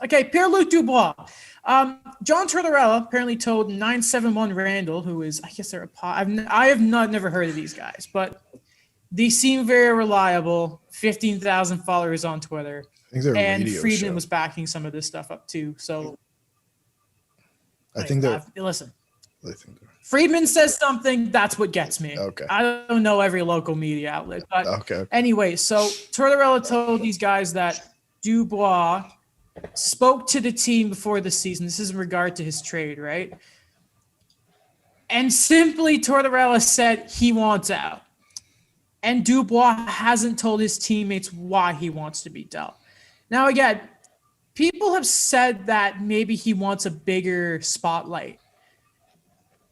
Okay, Pierre-Luc Dubois. John Tortorella apparently told 971 Randall, who is, I guess they're I have not never heard of these guys, but they seem very reliable. 15,000 followers on Twitter. I think they're a And radio Friedman show. was backing some of this stuff up too. So, I think they're. listen. I think they're. Friedman says something, that's what gets me. Okay. I don't know every local media outlet. But Okay. anyway, so Tortorella told these guys that Dubois spoke to the team before the season. This is in regard to his trade, right? And simply Tortorella said he wants out. And Dubois hasn't told his teammates why he wants to be dealt. Now, again, people have said that maybe he wants a bigger spotlight.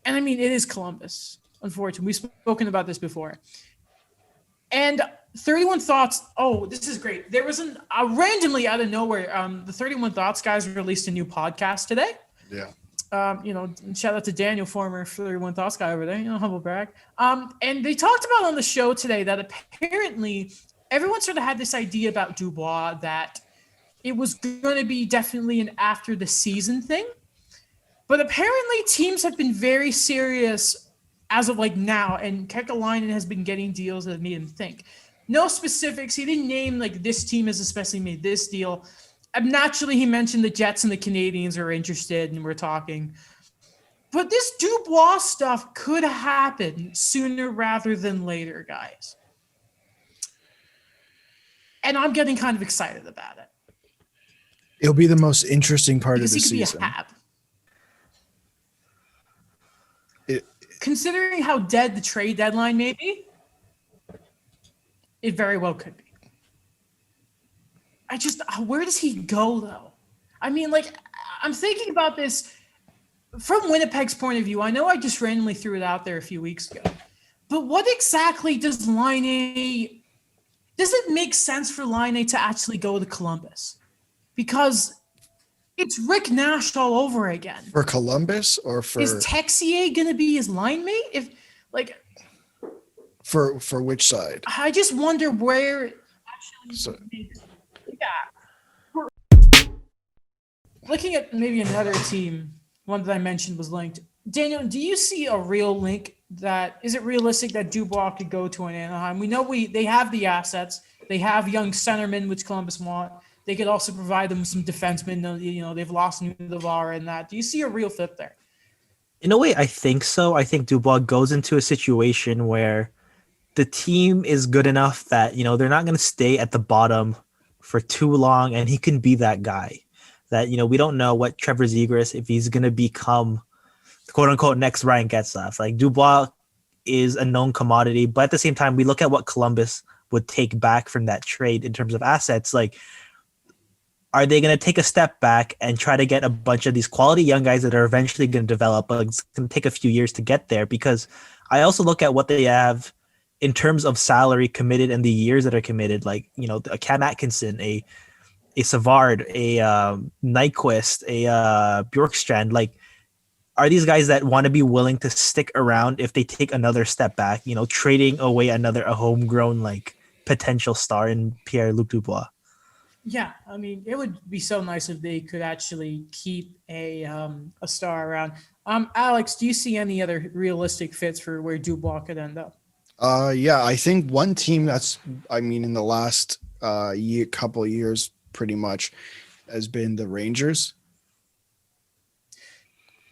And I mean, it is Columbus, unfortunately. We've spoken about this before. And 31 Thoughts, oh, this is great. There was randomly out of nowhere, the 31 Thoughts guys released a new podcast today. Yeah. Shout out to Daniel, former 31 Thoughts guy over there, humble brag. And they talked about on the show today that apparently everyone sort of had this idea about Dubois that it was going to be definitely an after the season thing. But apparently teams have been very serious as of like now, and Kekalainen has been getting deals that have made him think. No specifics. He didn't name like this team has especially made this deal. Naturally, he mentioned the Jets and the Canadians are interested, and we're talking. But this Dubois stuff could happen sooner rather than later, guys. And I'm getting kind of excited about it. It'll be the most interesting part of the season. Because he could be a hab. Considering how dead the trade deadline may be, it very well could be. Where does he go, though? I mean, like, I'm thinking about this from Winnipeg's point of view. I know I just randomly threw it out there a few weeks ago. But what exactly does Laine – does it make sense for Laine to actually go to Columbus? Because it's Rick Nash all over again. For Columbus or for – Is Texier going to be his line mate? If like – For which side? I just wonder where actually makes – looking at maybe another team, one that I mentioned was linked. Daniel, do you see a real link that is it realistic that Dubois could go to an Anaheim? We know they have the assets. They have young centermen, which Columbus want. They could also provide them some defensemen. They've lost Nudavara and that. Do you see a real fit there? In a way, I think so. I think Dubois goes into a situation where the team is good enough that, they're not going to stay at the bottom for too long, and he can be that guy. That, we don't know what Trevor Zegras, if he's going to become quote-unquote next Ryan Getzlaf. Like, Dubois is a known commodity, but at the same time, we look at what Columbus would take back from that trade in terms of assets. Like, are they going to take a step back and try to get a bunch of these quality young guys that are eventually going to develop, but it's going to take a few years to get there? Because I also look at what they have in terms of salary committed and the years that are committed, like, a Cam Atkinson, a Savard, a Nyquist, a Bjorkstrand. Like, are these guys that want to be willing to stick around if they take another step back, trading away a homegrown, like, potential star in Pierre-Luc Dubois? Yeah, I mean, it would be so nice if they could actually keep a star around. Alex, do you see any other realistic fits for where Dubois could end up? Yeah, I think one team in the last couple of years, pretty much, has been the Rangers.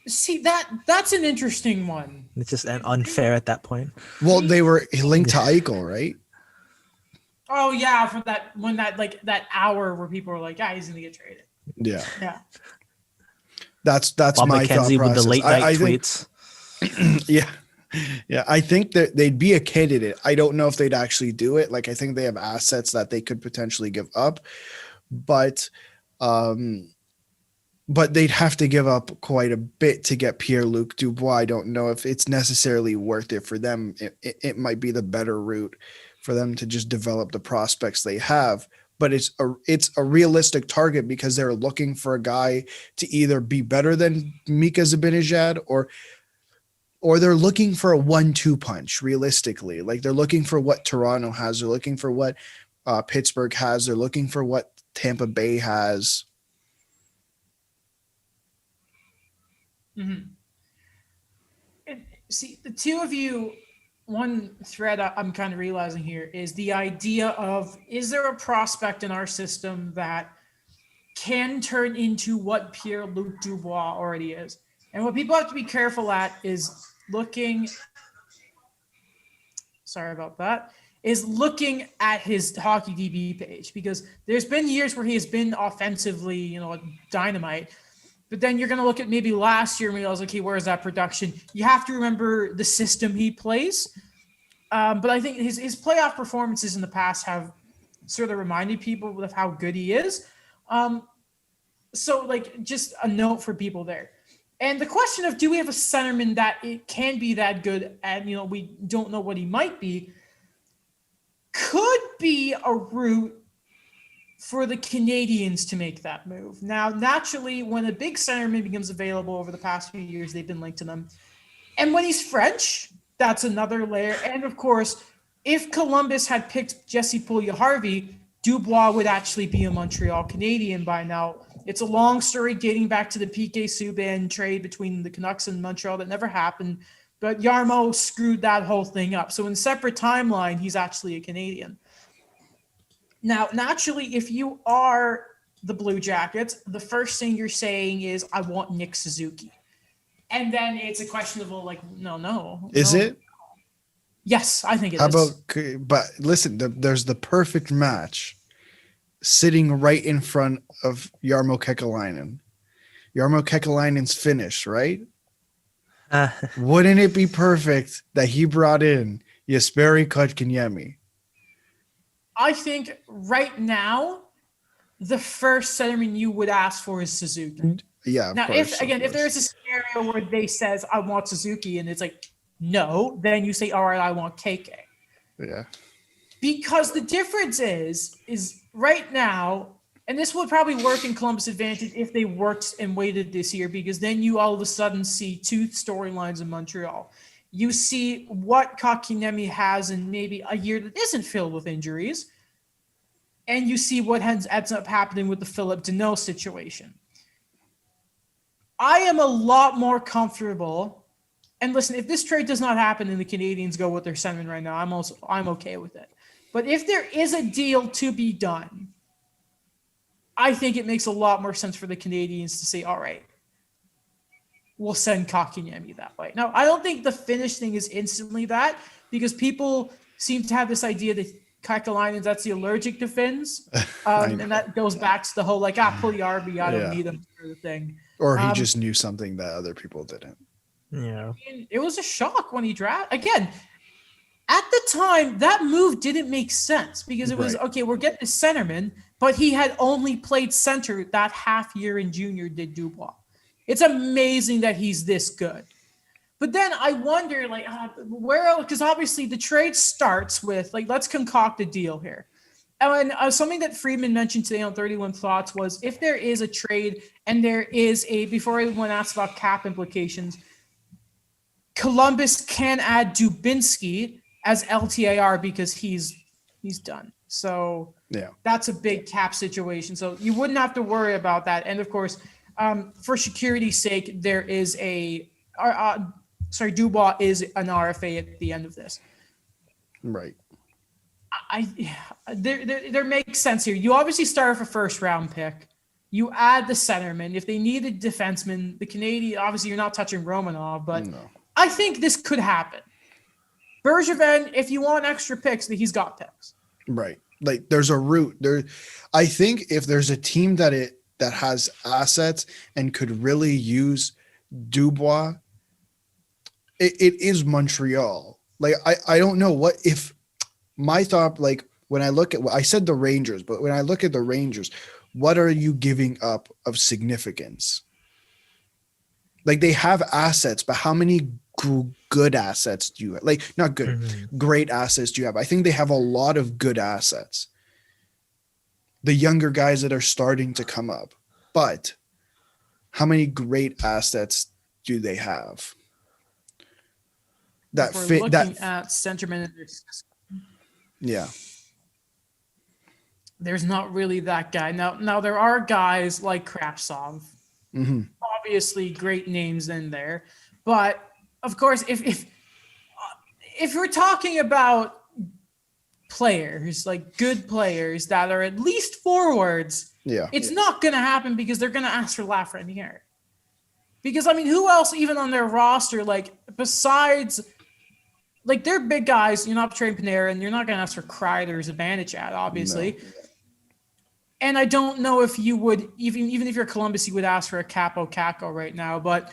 See, that's an interesting one. It's just unfair at that point. Well, they were linked to Eichel, right? Oh yeah, for that hour where people were like, "Yeah, he's gonna get traded." Yeah. That's Bob my thought McKenzie process. with the late night I tweets. Think, yeah. I think that they'd be a candidate. I don't know if they'd actually do it. Like, I think they have assets that they could potentially give up, but they'd have to give up quite a bit to get Pierre-Luc Dubois. I don't know if it's necessarily worth it for them. It might be the better route for them to just develop the prospects they have. But it's a realistic target because they're looking for a guy to either be better than Mika Zibanejad or they're looking for a 1-2 punch, realistically. Like, they're looking for what Toronto has. They're looking for what Pittsburgh has. They're looking for what Tampa Bay has. Mhm. See, the two of you, one thread I'm kind of realizing here is the idea of, is there a prospect in our system that can turn into what Pierre-Luc Dubois already is? And what people have to be careful at is looking, sorry about that, is looking at his hockey DB page, because there's been years where he has been offensively, dynamite. But then you're going to look at maybe last year and realize, okay, where's that production? You have to remember the system he plays. But I think his playoff performances in the past have sort of reminded people of how good he is. So, like, just a note for people there. And the question of, do we have a centerman that it can be that good, and we don't know what he might be, could be a route for the Canadians to make that move. Now, naturally, when a big centerman becomes available over the past few years, they've been linked to them. And when he's French, that's another layer. And of course, if Columbus had picked Jesse Puljujarvi, Dubois would actually be a Montreal Canadian by now. It's a long story dating back to the PK Subban trade between the Canucks and Montreal that never happened. But Jarmo screwed that whole thing up. So in separate timeline, he's actually a Canadian. Now, naturally, if you are the Blue Jackets, the first thing you're saying is, I want Nick Suzuki. And then it's a question of, well, like, no. Is it? Yes, I think it How is. about, but listen, there's the perfect match sitting right in front of Jarmo Kekalainen. Jarmo Kekalainen's Finnish, right? Wouldn't it be perfect that he brought in Jesperi Kotkaniemi? I think right now, the first centerman you would ask for is Suzuki. Yeah. Now, if there is a scenario where they says, I want Suzuki, and it's like, no, then you say, all right, I want KK. Yeah. Because the difference is right now, and this would probably work in Columbus' advantage if they worked and waited this year, because then you all of a sudden see two storylines in Montreal. You see what Kotkaniemi has in maybe a year that isn't filled with injuries, and you see what ends up happening with the Philip Deneau situation. I am a lot more comfortable. And listen, if this trade does not happen and the Canadians go with their centerman right now, I'm okay with it. But if there is a deal to be done, I think it makes a lot more sense for the Canadians to say, all right, we'll send Kotkaniemi that way. Now, I don't think the Finnish thing is instantly that, because people seem to have this idea that Kekalainen, that's the allergic to Finns. And that goes back to the whole, like, Puljujarvi, I don't need him sort of thing. Or he just knew something that other people didn't. Yeah. It was a shock when he drafted. Again, at the time, that move didn't make sense, because it was, okay, we're getting a centerman, but he had only played center that half year in junior, did Dubois. It's amazing that he's this good. But then I wonder, like, where, because obviously the trade starts with, like, let's concoct a deal here. And something that Friedman mentioned today on 31 Thoughts was, if there is a trade and there is before everyone asks about cap implications, Columbus can add Dubinsky as LTIR because he's done. So that's a big cap situation. So you wouldn't have to worry about that. And of course, for security's sake, there is Dubois is an RFA at the end of this. Right. There makes sense here. You obviously start with a first round pick. You add the centerman. If they need a defenseman, the Canadian, obviously you're not touching Romanov, but I think this could happen. Bergevin, if you want extra picks, he's got picks. Right. Like, there's a route there. I think if there's a team that has assets and could really use Dubois, it is Montreal. Like, I don't know what, if my thought, like, when I look at, I said the Rangers, but when I look at the Rangers, what are you giving up of significance? Like, they have assets, but how many good assets do you have? Like, not good, great assets do you have? I think they have a lot of good assets. The younger guys that are starting to come up, but how many great assets do they have? That fit looking at centerman. Yeah. There's not really that guy. Now there are guys like Kravtsov. obviously great names in there, but of course, if we're talking about players, like good players that are at least forwards, Yeah. it's not going to happen because they're going to ask for Lafreniere. Because, I mean, who else even on their roster, like, besides, like, they're big guys, you're not trading Panera, and you're not going to ask for Kreider or Zibanejad, obviously. No. And I don't know if you would, even if you're Columbus, you would ask for a Capo Caco right now, but